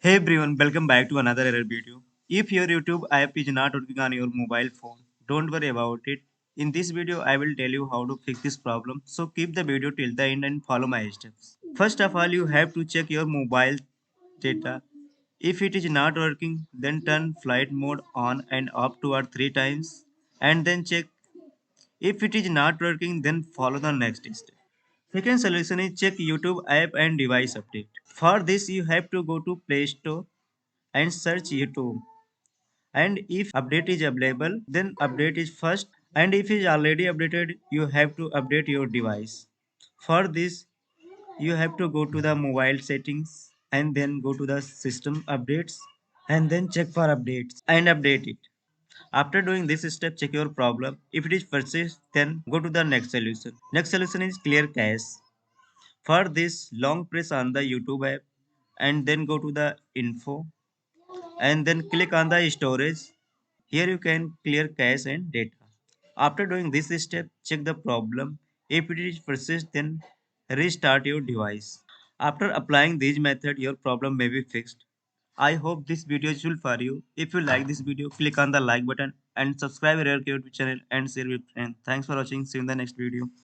Hey everyone, welcome back to another error video. If your YouTube app is not working on your mobile phone, don't worry about it. In this video, I will tell you how to fix this problem. So keep the video till the end and follow my steps. First of all, you have to check your mobile data. If it is not working, then turn flight mode on and off 2 or 3 times and then check. If it is not working, then follow the next step. Second solution is check YouTube app and device update. For this, you have to go to Play Store and search YouTube. And if update is available, then update is first. And if it is already updated, you have to update your device. For this, you have to go to the mobile settings and then go to the system updates and then check for updates and update it. After doing this step, check your problem. If it is persist, then go to the next solution. Next solution is clear cache. For this, long press on the YouTube app and then go to the info and then click on the storage. Here you can clear cache and data. After doing this step, check the problem. If it is persist, then restart your device. After applying these methods, your problem may be fixed. I hope this video is useful for you. If you like this video, click on the like button and subscribe to our YouTube channel and share with friends. Thanks for watching. See you in the next video.